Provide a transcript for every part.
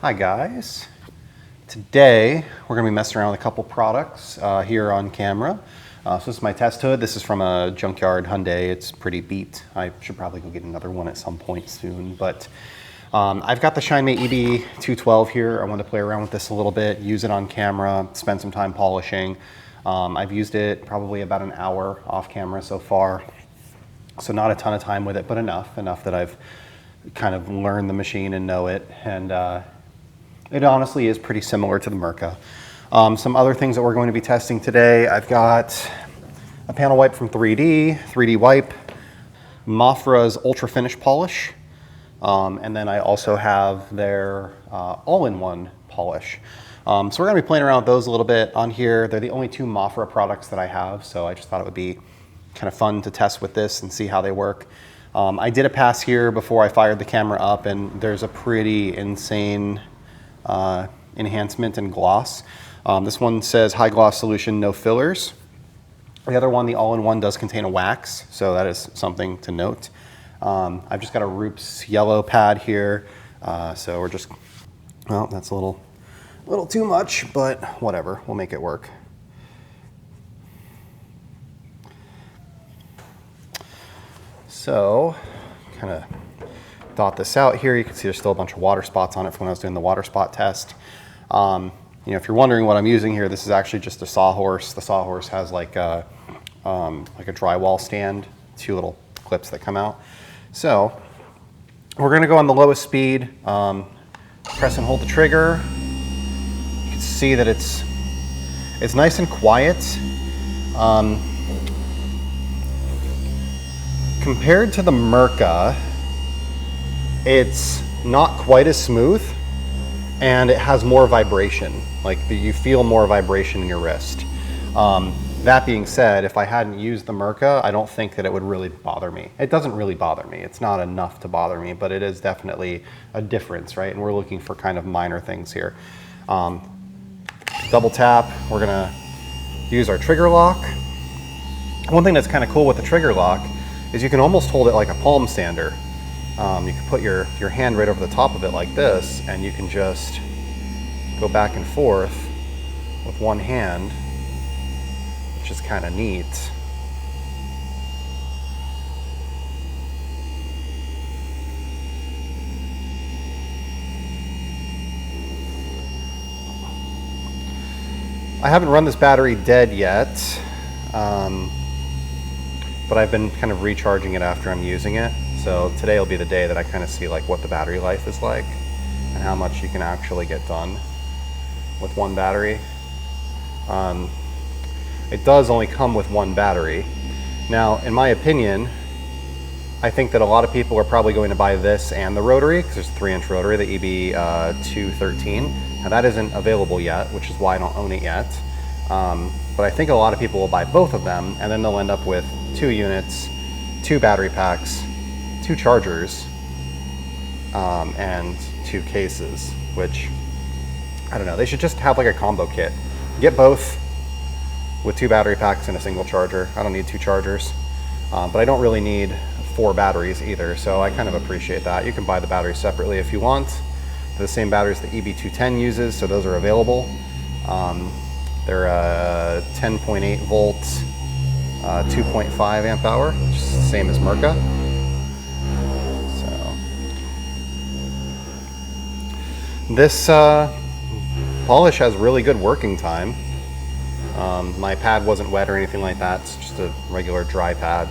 Hi guys. Today we're going to be messing around with a couple products here on camera. So this is my test hood. This is from a junkyard Hyundai. It's pretty beat. I should probably go get another one at some point soon. But I've got the ShineMate EB212 here. I want to play around with this a little bit, use it on camera, spend some time polishing. I've used it probably about an hour off camera so far. So not a ton of time with it, but enough that I've kind of learned the machine and know it. And it honestly is pretty similar to the Mirka. Some other things that we're going to be testing today, I've got a panel wipe from 3D wipe, Mafra's Ultra Finish polish, and then I also have their all-in-one polish. So we're going to be playing around with those a little bit on here. They're the only two Mafra products that I have, so I just thought it would be kind of fun to test with this and see how they work. I did a pass here before I fired the camera up, and there's a pretty insane enhancement and gloss. This one says high gloss solution, no fillers. The other one, the all-in-one, does contain a wax, so that is something to note. I've just got a Roops yellow pad here, so we're just, well, that's a little too much, but whatever, we'll make it work. So, kind of thought this out here. You can see there's still a bunch of water spots on it from when I was doing the water spot test. You know, if you're wondering what I'm using here, this is actually just a sawhorse. The sawhorse has like a drywall stand, two little clips that come out. So we're going to go on the lowest speed, press and hold the trigger. You can see that it's nice and quiet. Compared to the Mirka, it's not quite as smooth, and it has more vibration. Like you feel more vibration in your wrist. That being said, if I hadn't used the Mirka, I don't think that it would really bother me. It doesn't really bother me. It's not enough to bother me, but it is definitely a difference, right? And we're looking for kind of minor things here. Double tap, we're gonna use our trigger lock. One thing that's kind of cool with the trigger lock is you can almost hold it like a palm sander. You can put your hand right over the top of it like this, and you can just go back and forth with one hand, which is kind of neat. I haven't run this battery dead yet, but I've been kind of recharging it after I'm using it. So today will be the day that I kind of see like what the battery life is like and how much you can actually get done with one battery. It does only come with one battery. Now, in my opinion, I think that a lot of people are probably going to buy this and the rotary, because there's a 3-inch rotary, the EB213. Now that isn't available yet, which is why I don't own it yet. But I think a lot of people will buy both of them, and then they'll end up with 2 units, 2 battery packs, 2 chargers, and 2 cases, which, I don't know, they should just have like a combo kit. Get both with 2 battery packs and a single charger. I don't need 2 chargers, but I don't really need 4 batteries either, so I kind of appreciate that. You can buy the batteries separately if you want. They're the same batteries the EB210 uses, so those are available. They're 10.8 volts, 2.5 amp hour, which is the same as Mirka. So this polish has really good working time. My pad wasn't wet or anything like that. It's just a regular dry pad,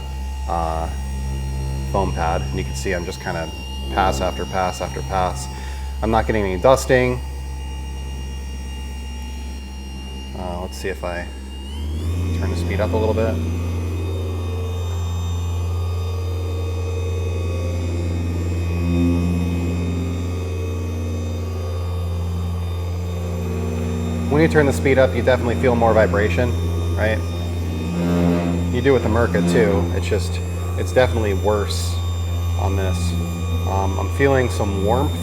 foam pad, and you can see I'm just kind of pass after pass after pass. I'm not getting any dusting. Let's see if I turn the speed up a little bit. When you turn the speed up, you definitely feel more vibration, right? You do with the Mirka too. It's definitely worse on this. I'm feeling some warmth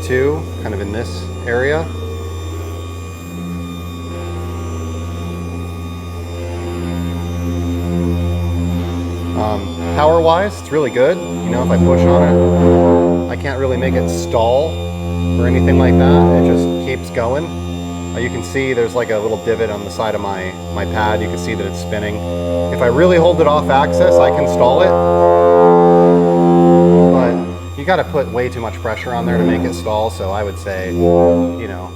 too, kind of in this area. Power-wise, it's really good. You know, if I push on it, I can't really make it stall or anything like that. It just keeps going. You can see there's like a little divot on the side of my pad. You can see that it's spinning. If I really hold it off axis, I can stall it. But you got to put way too much pressure on there to make it stall. So I would say, you know,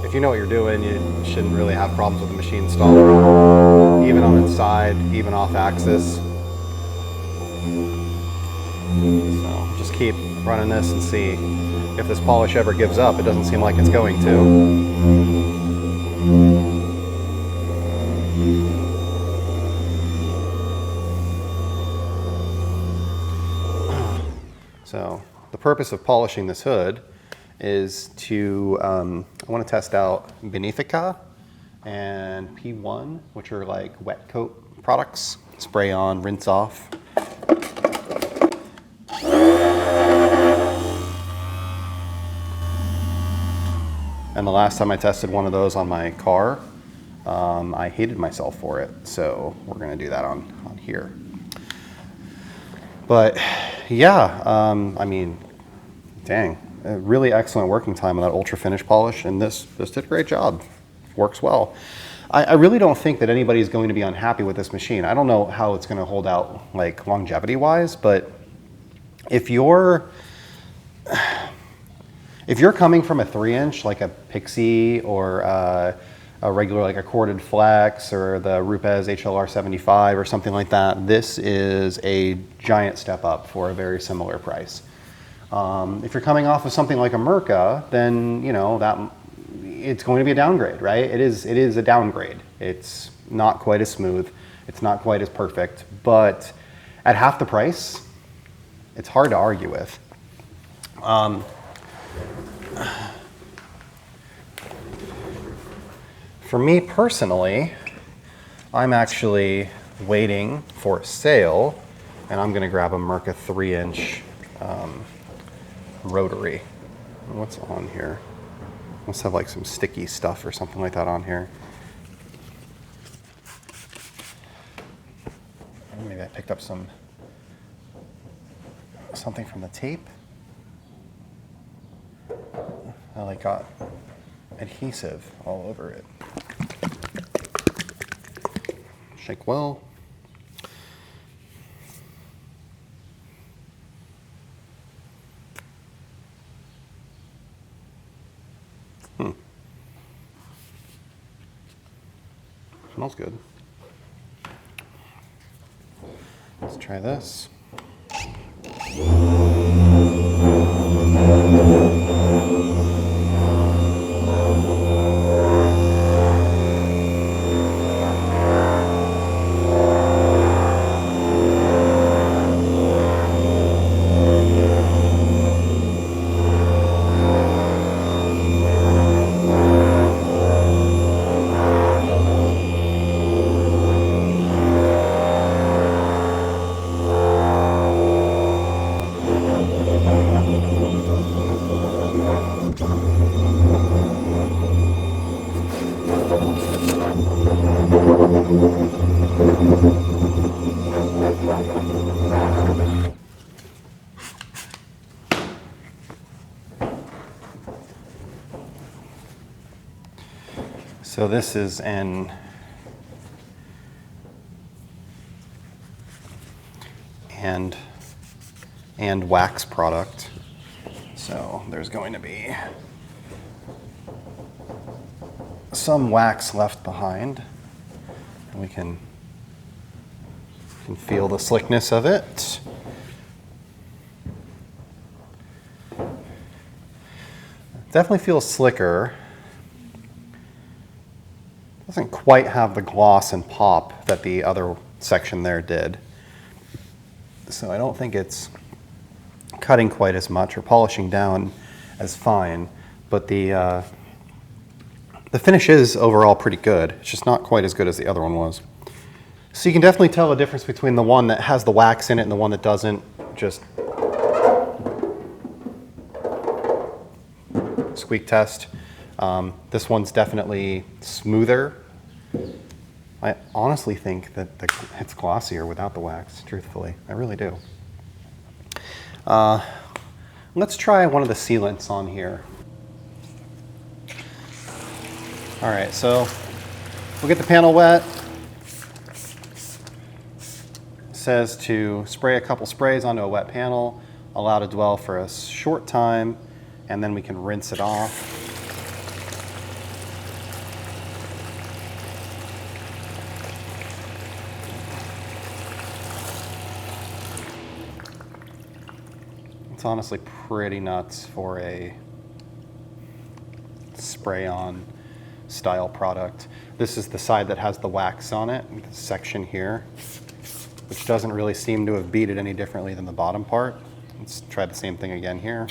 if you know what you're doing, you shouldn't really have problems with the machine stalling, even on its side, even off axis. So just keep running this and see if this polish ever gives up. It doesn't seem like it's going to. So the purpose of polishing this hood is to, I want to test out Benefica and P1, which are like Wetcoat products. Spray on, rinse off. And the last time I tested one of those on my car, I hated myself for it. So we're going to do that on here. But yeah, I mean, dang, a really excellent working time on that Ultra Finish polish, and this did a great job. Works well. I really don't think that anybody's going to be unhappy with this machine. I don't know how it's going to hold out like longevity-wise, but if you're coming from a 3-inch like a Pixie or a regular like a corded flex or the Rupes HLR 75 or something like that, this is a giant step up for a very similar price. If you're coming off of something like a Mirka, then you know that it's going to be a downgrade, right? It is a downgrade. It's not quite as smooth. It's not quite as perfect, but at half the price, it's hard to argue with. For me personally, I'm actually waiting for a sale, and I'm going to grab a Mirka 3-inch rotary. What's on here? Must have like some sticky stuff or something like that on here. Maybe I picked up something from the tape. I like got adhesive all over it. Shake well. Smells good. Let's try this. So this is an and wax product. So there's going to be some wax left behind, and we can feel the slickness of it. Definitely feels slicker. Doesn't quite have the gloss and pop that the other section there did. So I don't think it's cutting quite as much or polishing down as fine, but the finish is overall pretty good. It's just not quite as good as the other one was. So you can definitely tell the difference between the one that has the wax in it and the one that doesn't. Just squeak test. This one's definitely smoother. I honestly think that it's glossier without the wax, truthfully. I really do. Let's try one of the sealants on here. All right, so we'll get the panel wet. It says to spray a couple sprays onto a wet panel, allow to dwell for a short time, and then we can rinse it off. It's honestly pretty nuts for a spray-on style product. This is the side that has the wax on it, this section here, which doesn't really seem to have beaded any differently than the bottom part. Let's try the same thing again here.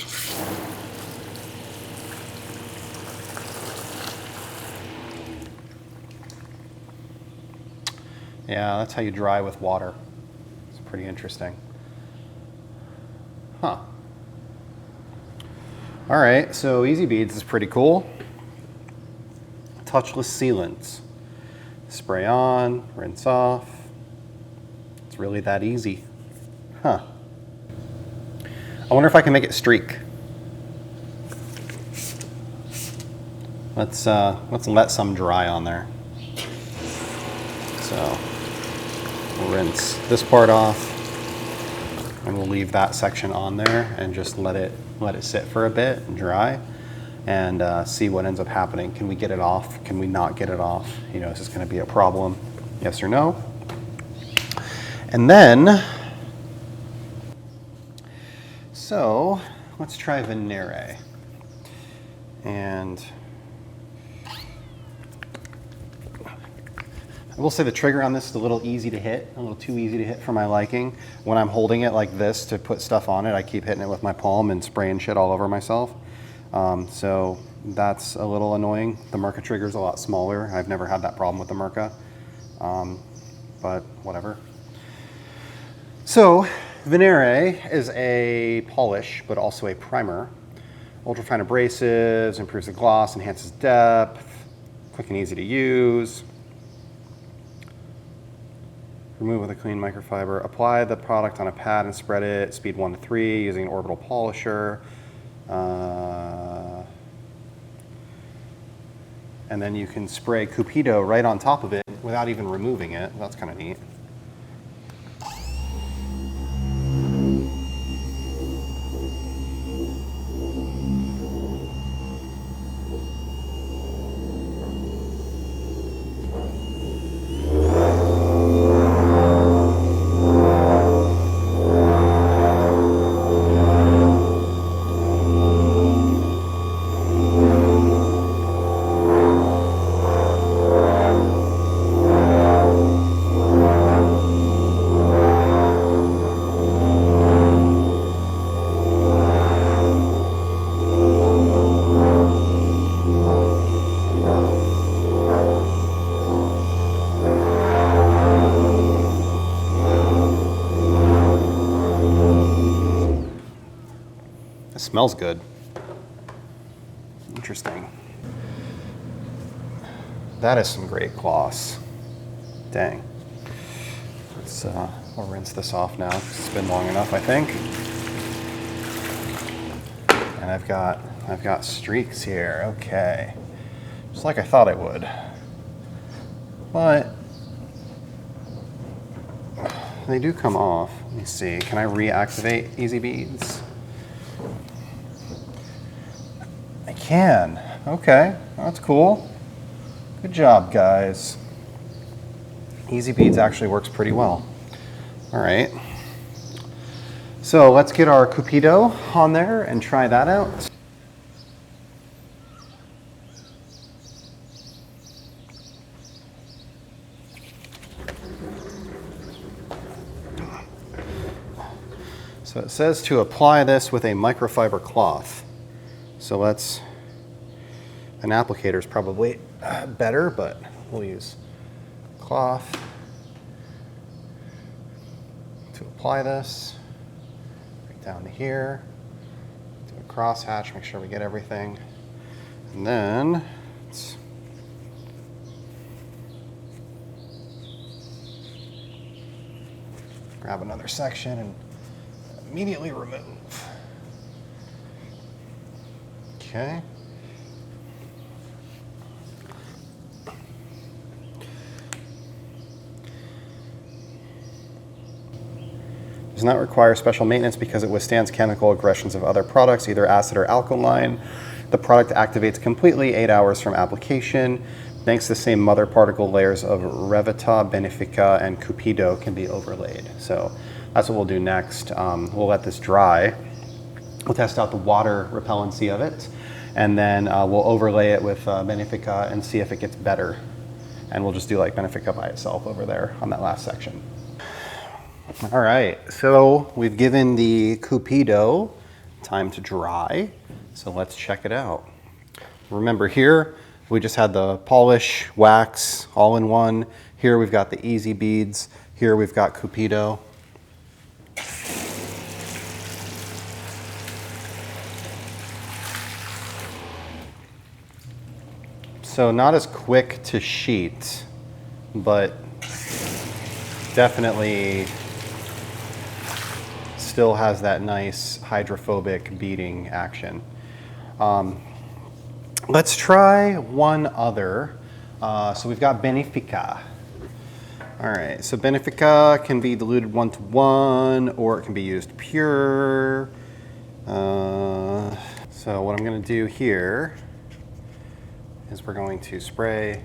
Yeah, that's how you dry with water. It's pretty interesting. Huh. All right, so Easy Beads is pretty cool. Touchless sealants. Spray on, rinse off. It's really that easy. Huh. I wonder if I can make it streak. Let's let some dry on there. So we'll rinse this part off, and we'll leave that section on there and just let it sit for a bit and dry, and see what ends up happening. Can we get it off? Can we not get it off? You know, is this going to be a problem? Yes or no? And then, so let's try Vanère. And I will say the trigger on this is a little easy to hit, a little too easy to hit for my liking. When I'm holding it like this to put stuff on it, I keep hitting it with my palm and spraying shit all over myself. So that's a little annoying. The Mirka trigger is a lot smaller. I've never had that problem with the Mirka, but whatever. So Vanère is a polish, but also a primer. Ultra fine abrasives, improves the gloss, enhances depth, quick and easy to use. Remove with a clean microfiber. Apply the product on a pad and spread it, speed 1 to 3, using an orbital polisher. And then you can spray Cupido right on top of it without even removing it. That's kind of neat. Smells good. Interesting. That is some great gloss. Dang. Let's we'll rinse this off now. It's been long enough, I think. And I've got streaks here. Okay. Just like I thought it would. But they do come off. Let me see. Can I reactivate Easy Beads? I can. Okay, that's cool. Good job, guys. Easy Beads actually works pretty well. All right. So let's get our Cupido on there and try that out. So it says to apply this with a microfiber cloth. So let's, an applicator is probably better, but we'll use cloth to apply this. Right down to here. Do a cross hatch, make sure we get everything. And then let's grab another section and immediately remove. Okay. Does not require special maintenance because it withstands chemical aggressions of other products, either acid or alkaline. The product activates completely 8 hours from application. Thanks to the same mother particle layers of Revita, Benefica, and Cupido can be overlaid. So that's what we'll do next. We'll let this dry. We'll test out the water repellency of it, and then we'll overlay it with Benefica and see if it gets better. And we'll just do like Benefica by itself over there on that last section. All right, so we've given the Cupido time to dry, so let's check it out. Remember here, we just had the polish, wax, all in one. Here we've got the easy beads. Here we've got Cupido. So not as quick to sheet, but definitely still has that nice hydrophobic beading action. Let's try one other. So we've got Benefica. All right, so Benefica can be diluted 1:1, or it can be used pure. So what I'm gonna do here is we're going to spray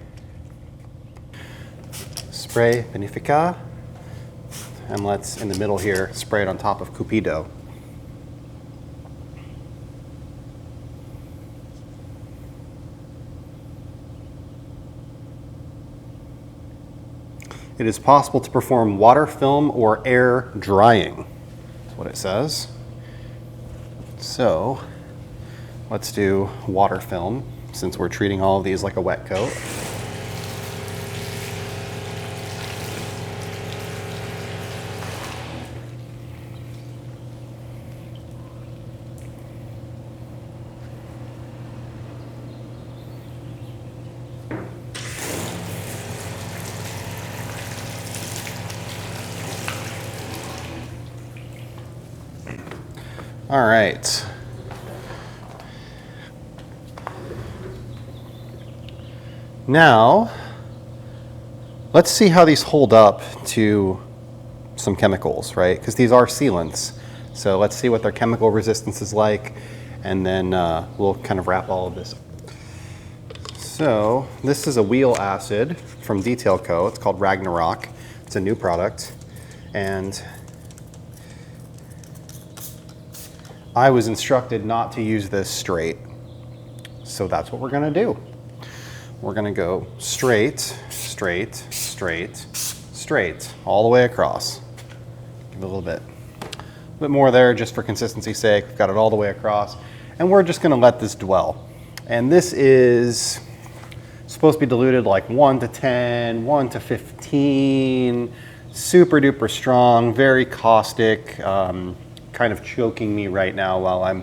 Benefica, and let's, in the middle here, spray it on top of Cupido. It is possible to perform water film or air drying. That's what it says. So let's do water film, since we're treating all of these like a wet coat. All right. Now, let's see how these hold up to some chemicals, right? Because these are sealants. So let's see what their chemical resistance is like, and then we'll kind of wrap all of this. So this is a wheel acid from Detail Co. It's called Ragnarok. It's a new product. And I was instructed not to use this straight. So that's what we're gonna do. We're gonna go straight, straight, straight, straight, all the way across. Give it a little bit more there just for consistency's sake. We've got it all the way across. And we're just gonna let this dwell. And this is supposed to be diluted like 1 to 10, 1 to 15, super duper strong, very caustic, kind of choking me right now while I'm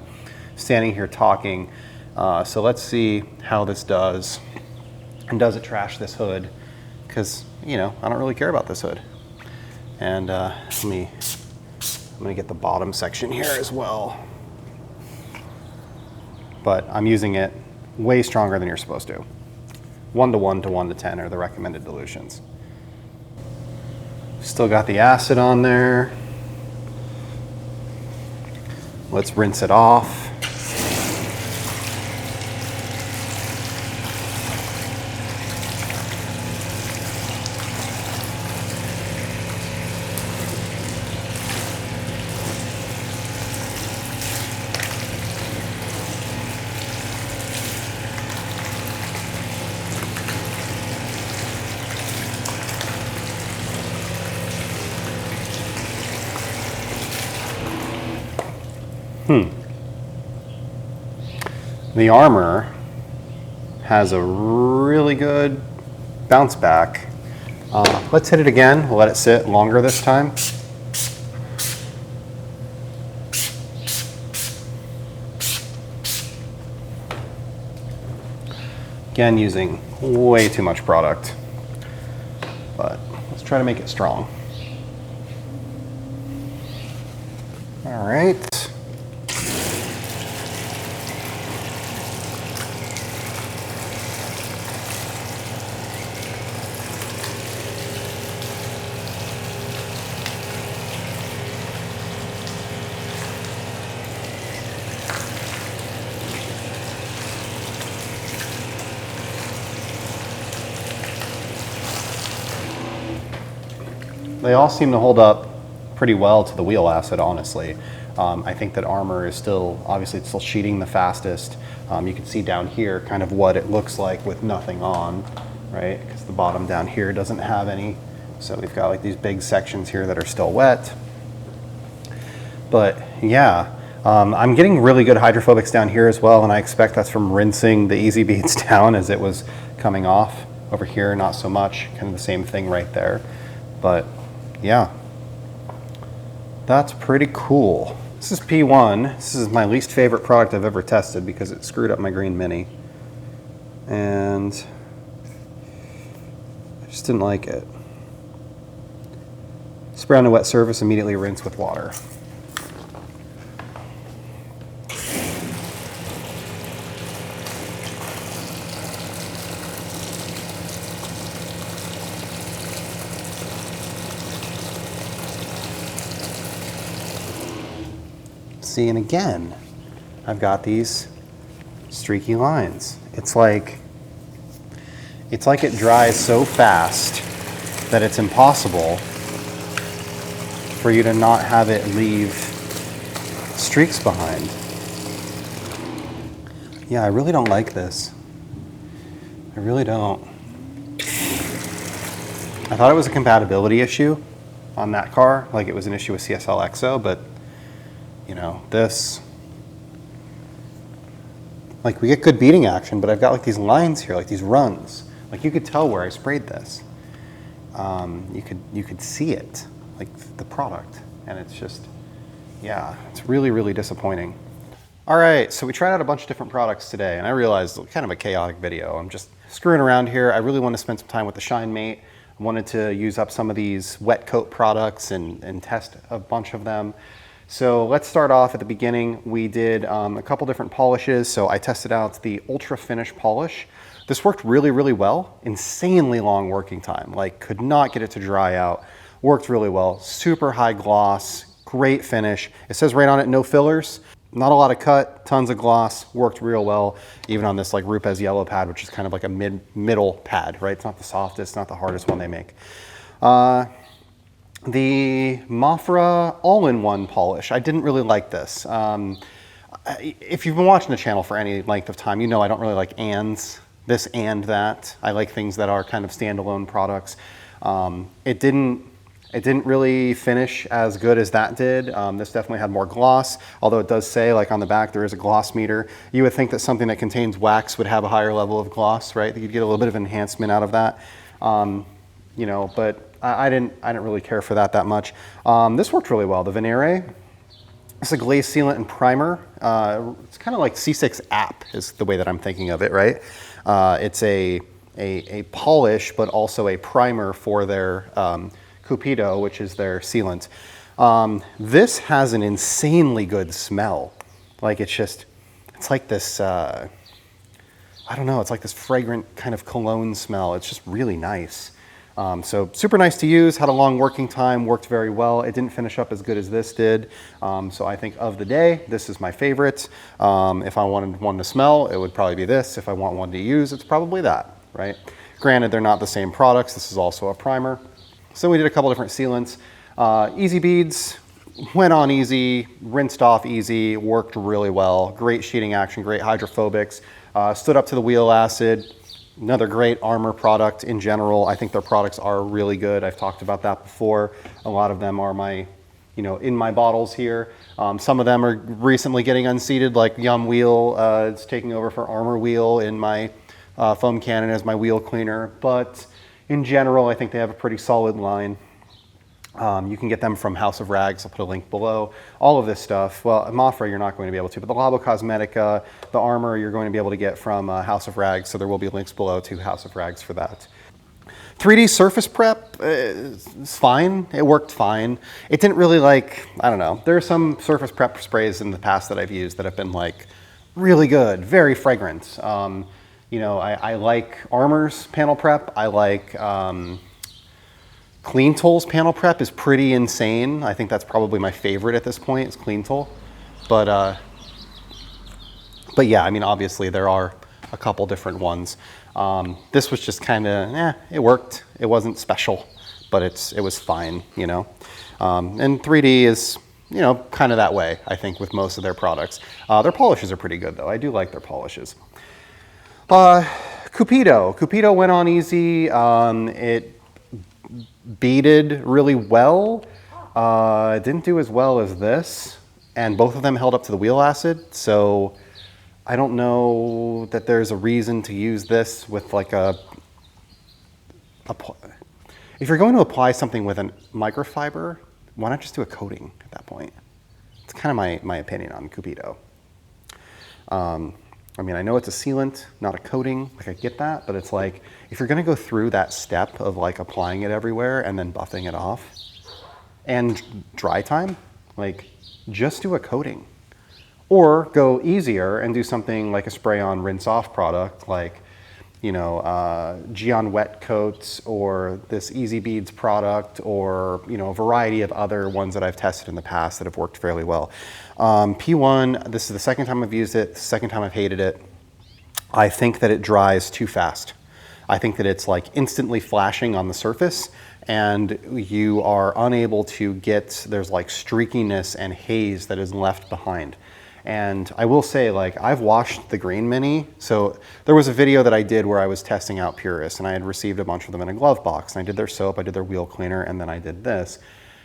standing here talking. So let's see how this does. And does it trash this hood? Because, you know, I don't really care about this hood. And I'm gonna get the bottom section here as well. But I'm using it way stronger than you're supposed to. 1 to 1 to 1 to 10 are the recommended dilutions. Still got the acid on there. Let's rinse it off. The armor has a really good bounce back. Let's hit it again. We'll let it sit longer this time. Again, using way too much product, but let's try to make it strong. All right. They all seem to hold up pretty well to the wheel acid, honestly. I think that Armor is still, obviously it's still sheeting the fastest. You can see down here kind of what it looks like with nothing on, right? Because the bottom down here doesn't have any. So we've got like these big sections here that are still wet. But yeah, I'm getting really good hydrophobics down here as well, and I expect that's from rinsing the Easy Beads down as it was coming off. Over here, not so much, kind of the same thing right there. But yeah, that's pretty cool. This is P1. This is my least favorite product I've ever tested because it screwed up my Green Mini. And I just didn't like it. Spray on a wet surface, immediately rinse with water. See, and again, I've got these streaky lines. It's like it dries so fast that it's impossible for you to not have it leave streaks behind. Yeah, I really don't like this. I really don't. I thought it was a compatibility issue on that car, like it was an issue with CSL XO, but you know, this, like we get good beading action, but I've got like these lines here, like these runs. Like you could tell where I sprayed this. You could see it, like the product, and it's just, yeah, it's really, really disappointing. All right, so we tried out a bunch of different products today, and I realized it's kind of a chaotic video. I'm just screwing around here. I really want to spend some time with the ShineMate. I wanted to use up some of these Wetcoat products and test a bunch of them. So let's start off at the beginning. We did a couple different polishes. So I tested out the Ultra Finish polish. This worked really, really well. Insanely long working time. Like could not get it to dry out. Worked really well. Super high gloss, great finish. It says right on it, no fillers. Not a lot of cut, tons of gloss. Worked real well. Even on this like Rupes yellow pad, which is kind of like a middle pad, right? It's not the softest, not the hardest one they make. The Mafra all-in-one polish, I didn't really like this. If you've been watching the channel for any length of time, you know I don't really like ands, this and that. I like things that are kind of standalone products. It didn't really finish as good as that did. This definitely had more gloss, although it does say like on the back there is a gloss meter. You would think that something that contains wax would have a higher level of gloss, right? You'd get a little bit of enhancement out of that. You know, but I didn't really care for that much. This worked really well. The Vanère, it's a glaze sealant and primer. It's kind of like C6 app is the way that I'm thinking of it, right? It's a polish, but also a primer for their Cupido, which is their sealant. This has an insanely good smell. Like it's like this, I don't know, it's like this fragrant kind of cologne smell. It's just really nice. So super nice to use, had a long working time, worked very well. It didn't finish up as good as this did. So I think of the day, this is my favorite. If I wanted one to smell, it would probably be this. If I want one to use, it's probably that, right? Granted, they're not the same products. This is also a primer. So we did a couple different sealants. Easy Beads, went on easy, rinsed off easy, worked really well. Great sheeting action, great hydrophobics. Stood up to the wheel acid. Another great Armor product in general. I think their products are really good. I've talked about that before. A lot of them are my, you know, in my bottles here. Some of them are recently getting unseated, like Yum Wheel. It's taking over for Armor Wheel in my foam cannon as my wheel cleaner. But in general, I think they have a pretty solid line. You can get them from House of Rags. I'll put a link below. All of this stuff. Well, Mafra, you're not going to be able to, but the Labocosmetica, the Armor, you're going to be able to get from House of Rags. So there will be links below to House of Rags for that. 3D surface prep is fine. It worked fine. It didn't really like, I don't know. There are some surface prep sprays in the past that I've used that have been like really good, very fragrant. You know, I like Armor's panel prep. I like Clean Tool's panel prep is pretty insane. I think that's probably my favorite at this point is Clean Tool. But yeah, I mean, obviously there are a couple different ones. This was just kind of, it worked. It wasn't special, but it was fine, you know. And 3D is, you know, kind of that way, I think, with most of their products. Their polishes are pretty good, though. I do like their polishes. Cupido went on easy. It beaded really well. It didn't do as well as this, and both of them held up to the wheel acid, so I don't know that there's a reason to use this with like if you're going to apply something with a microfiber, why not just do a coating at that point? It's kind of my opinion on Cupido. I mean, I know it's a sealant, not a coating, like I get that, but it's like, if you're gonna go through that step of like applying it everywhere and then buffing it off, and dry time, like just do a coating. Or go easier and do something like a spray-on, rinse-off product, like, you know, Geon Wetcoats or this Easy Beads product, or, you know, a variety of other ones that I've tested in the past that have worked fairly well. P1, this is the second time I've used it, the second time I've hated it. I think that it dries too fast. I think that it's like instantly flashing on the surface, and you are unable to get, there's like streakiness and haze that is left behind. And I will say, like, I've washed the Green Mini. So there was a video that I did where I was testing out Purist, and I had received a bunch of them in a glove box. And I did their soap, I did their wheel cleaner, and then I did this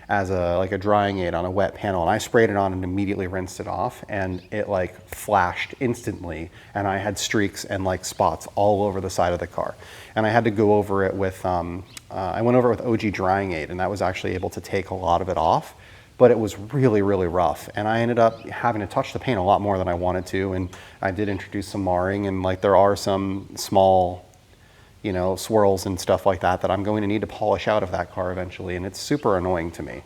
as like a drying aid on a wet panel. And I sprayed it on and immediately rinsed it off, and it like flashed instantly. And I had streaks and like spots all over the side of the car. And I had to go over it with, I went over it with OG drying aid, and that was actually able to take a lot of it off. But it was really, really rough. And I ended up having to touch the paint a lot more than I wanted to. And I did introduce some marring, and like there are some small, you know, swirls and stuff like that that I'm going to need to polish out of that car eventually. And it's super annoying to me.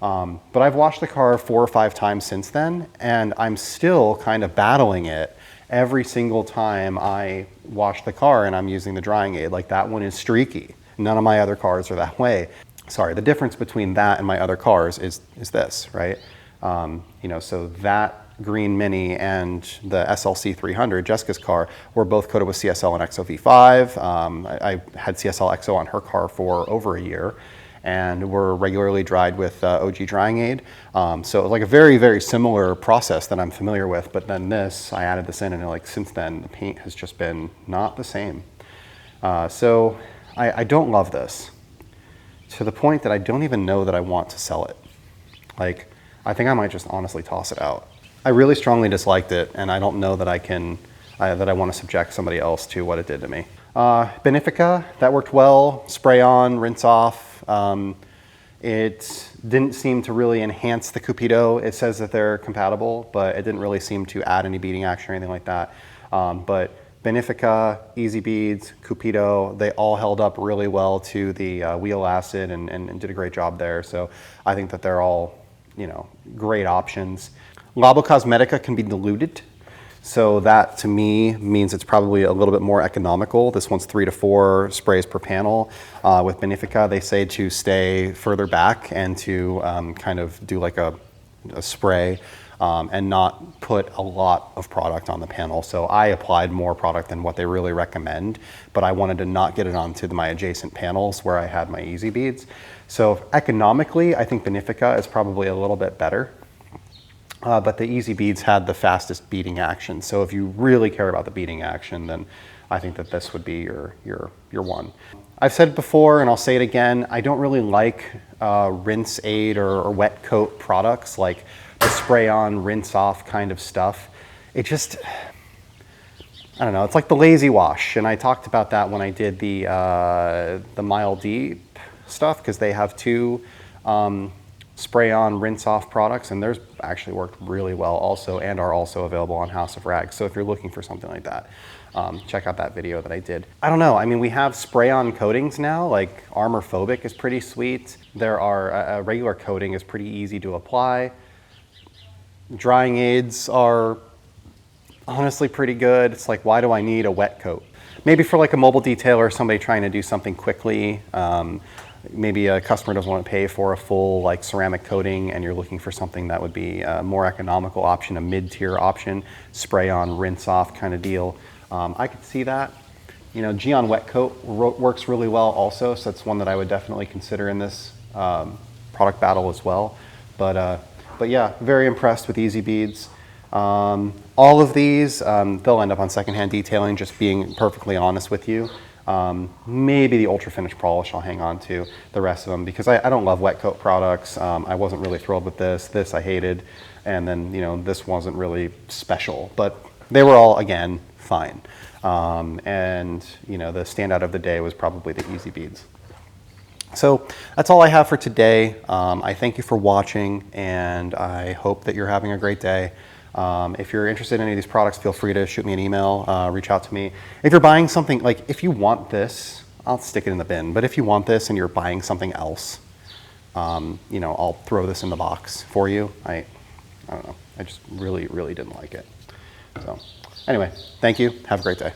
But I've washed the car 4 or 5 times since then, and I'm still kind of battling it every single time I wash the car and I'm using the drying aid. Like that one is streaky. None of my other cars are that way. Sorry, the difference between that and my other cars is this, right? You know, so that Green Mini and the SLC 300, Jessica's car, were both coated with CSL and XO-V5. I had CSL XO on her car for over a year, and were regularly dried with OG drying aid. So like a very, very similar process that I'm familiar with, but then this, I added this in, and like since then, the paint has just been not the same. So I don't love this, to the point that I don't even know that I want to sell it. Like, I think I might just honestly toss it out. I really strongly disliked it, and I don't know that that I want to subject somebody else to what it did to me. Benefica, that worked well. Spray on, rinse off. It didn't seem to really enhance the Cupido. It says that they're compatible, but it didn't really seem to add any beading action or anything like that. But Benefica, Easy Beads, Cupido, they all held up really well to the wheel acid and did a great job there. So I think that they're all, you know, great options. Labocosmetica can be diluted. So that to me means it's probably a little bit more economical. This one's 3 to 4 sprays per panel. With Benefica, they say to stay further back and to kind of do like a spray. And not put a lot of product on the panel. So I applied more product than what they really recommend, but I wanted to not get it onto my adjacent panels where I had my Easy Beads. So economically, I think Benefica is probably a little bit better, but the Easy Beads had the fastest beading action. So if you really care about the beading action, then I think that this would be your one. I've said it before, and I'll say it again, I don't really like rinse aid or wet coat products, like the spray on, rinse off kind of stuff. It just, I don't know, it's like the lazy wash. And I talked about that when I did the Mile Deep stuff, because they have 2 spray on, rinse off products, and theirs actually worked really well also, and are also available on House of Rags. So if you're looking for something like that, check out that video that I did. I don't know, I mean, we have spray on coatings now, like Armor Phobic is pretty sweet. There are, a regular coating is pretty easy to apply. Drying aids are honestly pretty good. It's like, why do I need a wet coat? Maybe for like a mobile detailer or somebody trying to do something quickly. Maybe a customer doesn't want to pay for a full like ceramic coating, and you're looking for something that would be a more economical option, a mid-tier option, spray on, rinse off kind of deal. I could see that. You know, Geon Wetcoat works really well also, so that's one that I would definitely consider in this product battle as well. But yeah, very impressed with Easy Beads. All of these, they'll end up on secondhand detailing, just being perfectly honest with you. Maybe the Ultra Finish polish I'll hang on to, the rest of them, because I don't love Wetcoat products. I wasn't really thrilled with this. This I hated, and then, you know, this wasn't really special, but they were all, again, fine. And, you know, the standout of the day was probably the Easy Beads. So that's all I have for today. I thank you for watching, and I hope that you're having a great day. If you're interested in any of these products, feel free to shoot me an email, reach out to me. If you're buying something, like if you want this, I'll stick it in the bin. But if you want this and you're buying something else, you know, I'll throw this in the box for you. I don't know. I just really, really didn't like it. So anyway, thank you. Have a great day.